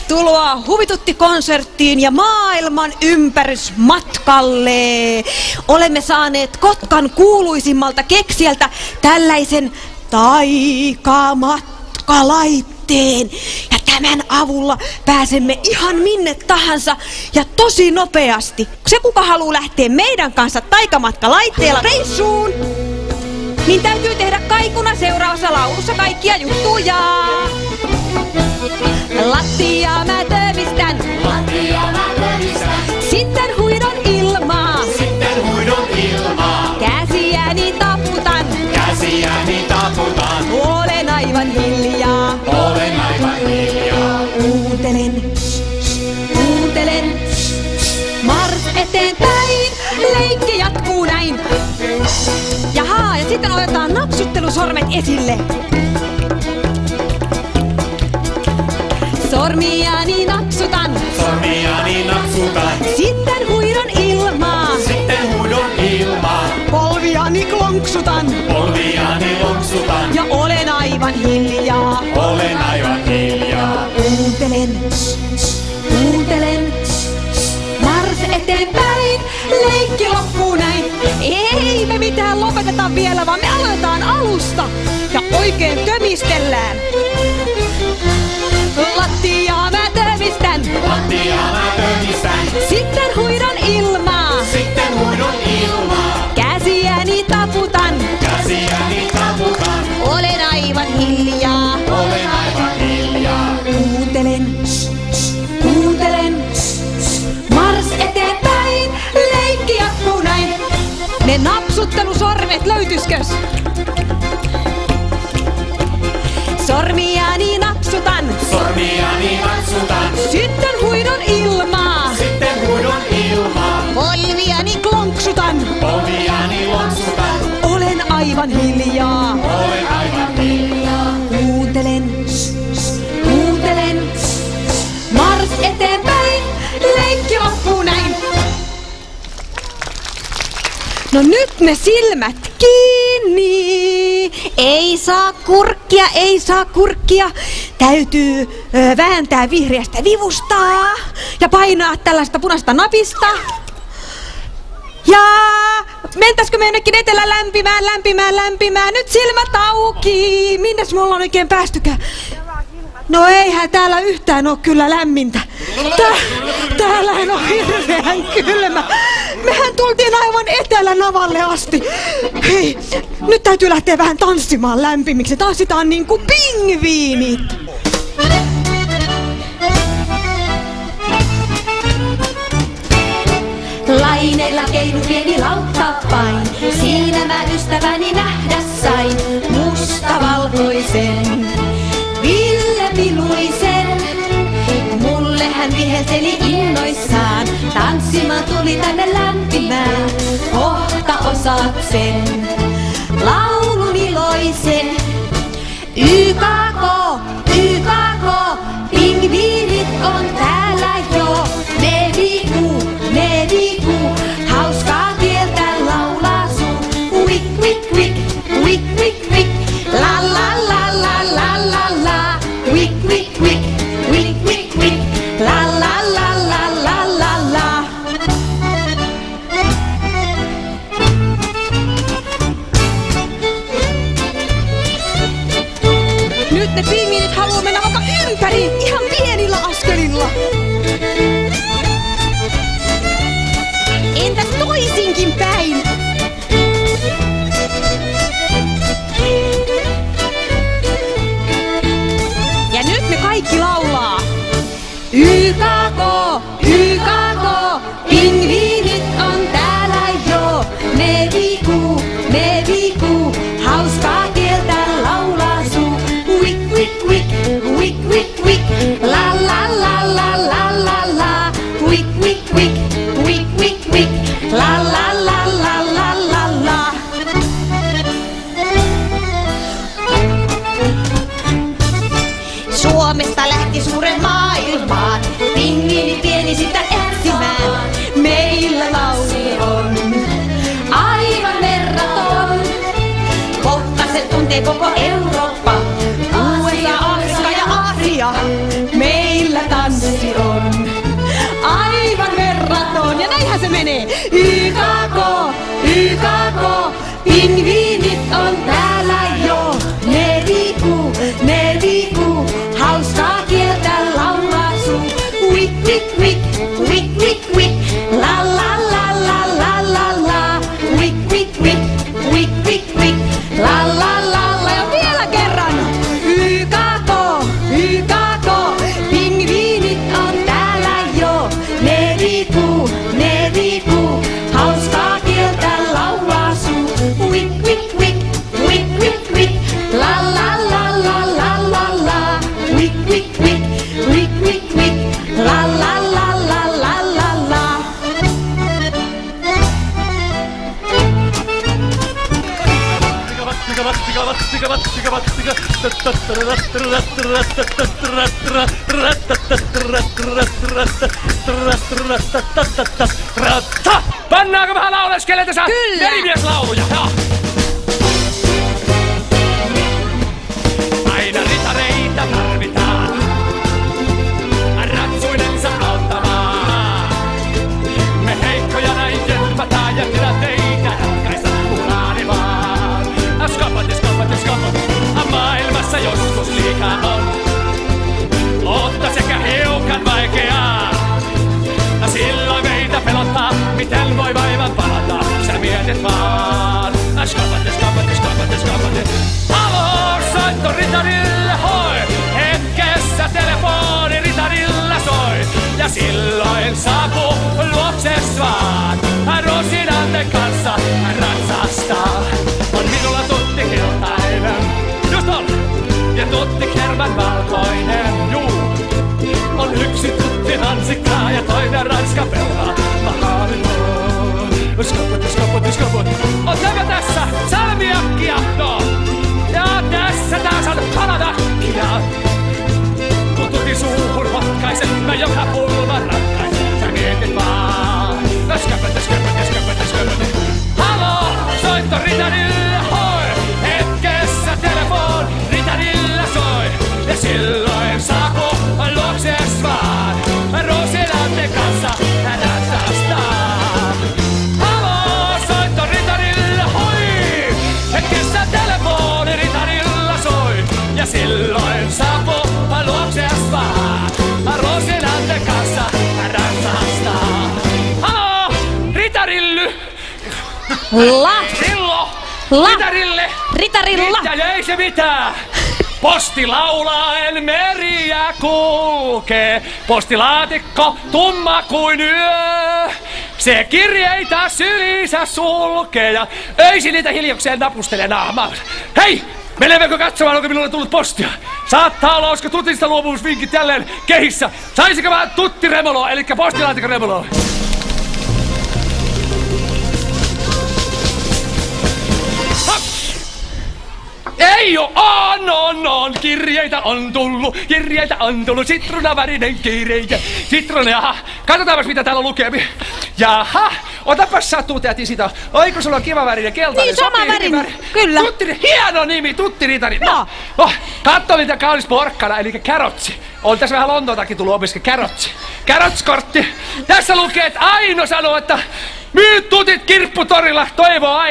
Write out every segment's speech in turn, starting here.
Tervetuloa Huvitutti-konserttiin ja maailman ympärysmatkalle. Olemme saaneet Kotkan kuuluisimmalta keksijältä tällaisen taikamatkalaitteen. Ja tämän avulla pääsemme ihan minne tahansa ja tosi nopeasti. Se, kuka haluaa lähteä meidän kanssa taikamatkalaitteella reissuun, niin täytyy tehdä kaikuna seuraavassa laulussa kaikkia juttuja. Lattia mä tömistän, sitten huidon ilmaa, käsiäni taputan, olen aivan hiljaa, kuuntelen, mars eteenpäin, leikki jatkuu näin. Jaha, ja sitten otetaan napsuttelusormet esille. Sormiani napsutan, sitten huidon ilmaa, polviani klonksutan, ja olen aivan hiljaa, kuuntelen, mars eteenpäin, leikki loppuu näin. Ei me mitään lopeteta vielä, vaan me aloitetaan alusta ja oikein tömistellään. Lattia mä tömistän, sitten huidon ilmaa, käsiäni taputan, olen aivan hiljaa, kuuntelen, mars eteenpäin, leikki jatkuu näin. Ne napsuttelusormet löytyskös? Sormiani napsutan, sitten huidon ilmaa, polviani klonksutan, olen aivan hiljaa, kuuntelen, mars eteenpäin, leikki loppuu näin. No nyt ne silmät kiinni. Ei saa kurkkia. Täytyy vääntää vihreästä vivustaa ja painaa tällaista punaista napista. Ja mentäisikö me jonnekin etelä lämpimään? Nyt silmät auki. Minnes me ollaan oikein päästykään? No eihän täällä yhtään oo kyllä lämmintä. Täällähän on hirveän kylmä. Mehän tultiin aivan Etelänavalle asti. Hei, nyt täytyy lähteä vähän tanssimaan lämpimiksi. Tanssitaan niinku pingviinit. Laineilla keinu pieni lautta vain, siinä mä ystäväni nähdä sain. Mustavalkoisen, Ville Viluisen, mulle hän vihelteli innoissaan. Tanssimaan tuli tänne lämpimään, kohta osaat sen. Laulun iloisen, YKK, pingviinit on täällä jo. Ne viikuu, hauskaa kieltä laulaa suu. Quick, la la la la la la la. Quick, la la la la la la la. Nyt ne pingviinit haluaa mennä vaikka ympäri ihan pienillä askelilla. Entäs toisinkin päin? Ja nyt me kaikki laulaa. YKK, pingviinit on täällä jo. Ne viikuu, hauskaa kieltä laulaa suu. Quick, la la la la la la la. Quick, la la la la la la la. Suomesta lähti suuren maailmaan, pingviini pieni sitä etsimään. Meillä laulu on aivan verraton, kohta se tuntee koko Eurooppa. USA, Afrikka ja Aasia, meillä tanssi menee. YKK, YKK, pingviinit on täällä jo. Ne liikuu, hauskaa kieltä laulaa suu. Wik, wik, wik, wik, wik, wik, la la la la la la la. Wik, wik, wik, wik, wik, wik, la la la la. Ja vielä kerran. YKK, YKK, pingviinit on täällä jo. Ne liikuu, hauskaa kieltä laulaa suu. Wik, wik, wik, wik, wik, wik, la la la la la la la. Wik, wik, wik, wik, wik, wik, la la la la la la la. Pannaanko vähän lauleskele tässä nelimieslauluja? Aina ritareita tarvitaan, ratsuinensa auttamaan. Me heikkoja näin jemppataan ja tilanteita ratkaista kukaani vaan. Skopot, maailmassa joskus liikaa on, mutta sekä hiukan vaikeaa. Silloin meitä pelottaa, miten voi vaivan palata. Sä mietit vaan. Skopot. Haloo, soitto ritarille hoi. Hetkessä telefoni ritarilla soi. Ja silloin saapuu luokses vaan. Rusinaten kanssa ratsastaa. On minulla tutti keltainen, just on. Ja tutti kerman valkoinen, juu. On yksi tutti hansikkaa ja toinen ranska pelaa. Skopot. On tämä tässä salmiakkia, no. Ja tässä taas on kaladakkia. Kun tuti suuhun hotkaisen, mä joka pulman ratkaisen. Sä mietit vaan. Skopot. Haloo, soitto ritarille hoi. Hetkessä telefon ritarilla soi. Ja silloin saapuu luokses vaan. Rusinaten kanssa ratsastaa. Haloo, soitto ritarille hoi. Hetkessä telefoni ritarilla soi. Ja silloin saapuu luokses vaan. Rusinaten kanssa ratsastaa. Haloo, ritarilly. Ritarilla. Ja ei se mitään. Posti laulaen meriä kulkee. Postilaatikko tumma kuin yö. Se kirjeitä sylissä sulkee ja öisin niitä hiljakseen napustelee naamaa. Hei! Menemmekö katsomaan, onko minulle tullut postia? Saattaa olla, olisiko tutista luovuusvinkit jälleen kehissä. Saisiko vähän tuttiremoloa, eli postilaatikon remoloa? Ei oo, on, kirjeitä on tullut, sitruunavärinen kirje, jaha, katsotaanpas mitä täällä lukee, jaha, otapas satu täti sitä, oiko sulla on kiva värinen, keltainen, niin, sama värinen, kyllä. Hieno nimi, tuttiritari, katso mitä kaunis porkkana, eli kärotsi, on tässä vähän Lontootakin tullut opiskella, kärotskortti, tässä lukee, että Aino sanoo, että myy tutit kirpputorilla, toivoo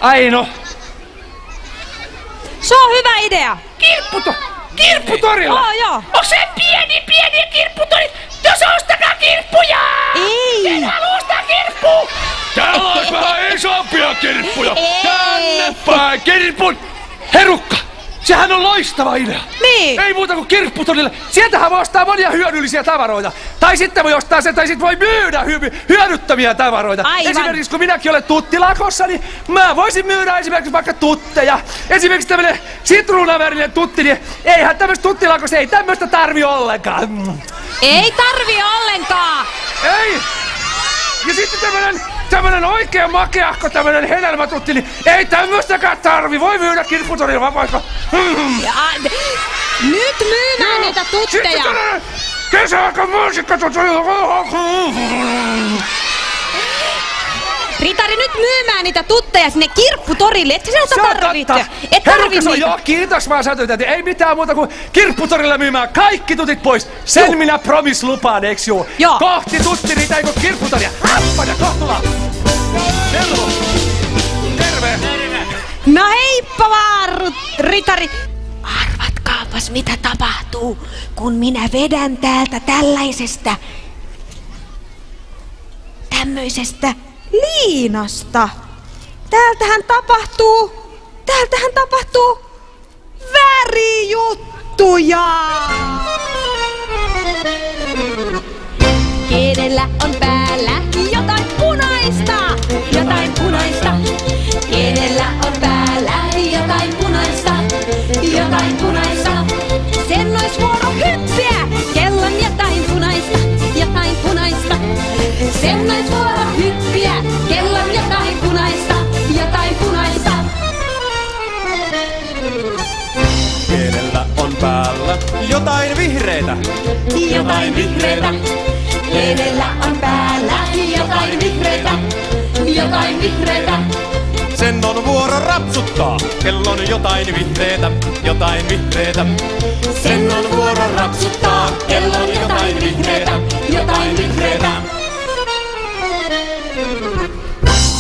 Aino. Se on hyvä idea. Kirpputorilla? Joo. Onko se pieni kirpputori? Jos ostakaa kirppuja! Ei. En halua ostaa kirppua! Täällä on vähän isompia kirppuja. Tänne päin kirppun herukka. Sehän on loistava idea. Niin. Ei muuta kuin kirpputorille. Sieltähän voi ostaa monia hyödyllisiä tavaroita. Tai sitten voi ostaa sen, tai sitten voi myydä hyödyttömiä tavaroita. Aivan. Esimerkiksi kun minäkin olen tuttilakossa, niin mä voisin myydä esimerkiksi vaikka tutteja. Esimerkiksi tämmönen sitruunavärinen tutti, niin eihän tämmöistä tuttilakossa, ei tämmöistä tarvi ollenkaan. Ei tarvi ollenkaan. Ei! Ja sitten tämmönen oikein makeahko, tämmönen hedelmätutti, niin ei tämmöstäkään tarvi. Voi myydä kirpputorilla vaikka. Nyt myydään niitä tutteja. Sitten tämmönen kesäaika muusikka. Ritari, nyt myymään niitä tutteja sinne kirpputorille. Et sä tarvitse. Et tarvitse niitä. Joo, kiitos vaan säätötäti. Ei mitään muuta kuin kirpputorilla myymään kaikki tutit pois. Sen minä promis lupaan, eiks juu? Joo. Kohti tutti niitä eikö kirpputoria. Happada, kohtulaan. Terve. No heippa vaan, Ritari. Arvatkaapas mitä tapahtuu, kun minä vedän täältä tämmöisestä liinasta. Täältähän tapahtuu värijuttuja. Kenellä on päällä jotain punaista, jotain punaista. Kenellä on päällä jotain punaista, jotain punaista. Sen ois vuoro hyppiä, kellon jotain punaista, jotain punaista. Sen ois vuoro hyppiä, kellon jotain punaista, jotain punaista. Kenellä on päällä jotain vihreitä, Jotain vihreitä. Kenellä on päällä jotain vihreitä, jotain vihreitä. sen on vuoro rapsuttaa. Kellon jotain vihreitä, jotain vihreitä. Sen on vuoro rapsuttaa, kellon jotain vihreitä, jotain vihreitä.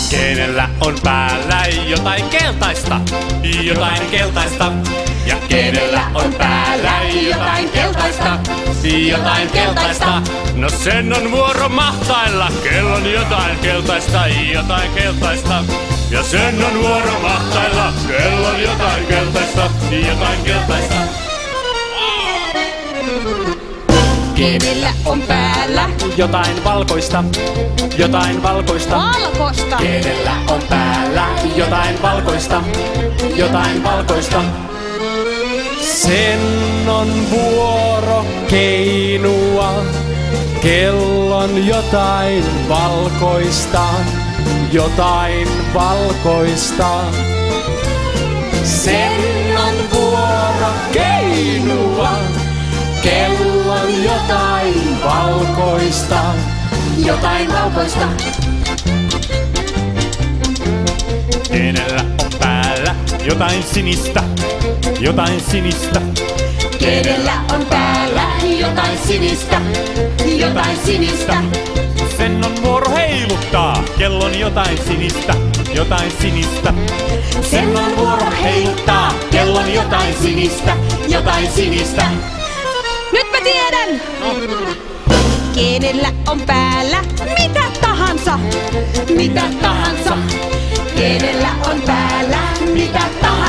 Kenellä on päällä jotain keltaista, jotain keltaista. Ja kenellä on päällä jotain keltaista, jotain keltaista. No sen on vuoro mahtailla, kellon jotain keltaista, jotain keltaista. Ja sen on vuoro mahtailla, kellon jotain keltaista, jotain keltaista. Kenellä on päällä Jotain valkoista, jotain valkoista. Valkosta. Kenellä on päällä jotain valkoista, jotain valkoista. Sen on vuoro keinua, kellon jotain valkoista, jotain valkoista. Sen on vuoro keinua, kellon jotain valkoista, jotain valkoista. kenellä on päällä jotain sinistä, jotain sinistä. Kenellä on päällä jotain sinistä, jotain sinistä. Sen on vuoro heiluttaa, kellon jotain sinistä, jotain sinistä. Sen on vuoro heiluttaa, kellon jotain sinistä, jotain sinistä. Nyt mä tiedän! Kenellä on päällä mitä tahansa? Mitä tahansa. Kenellä on päällä mitä tahansa.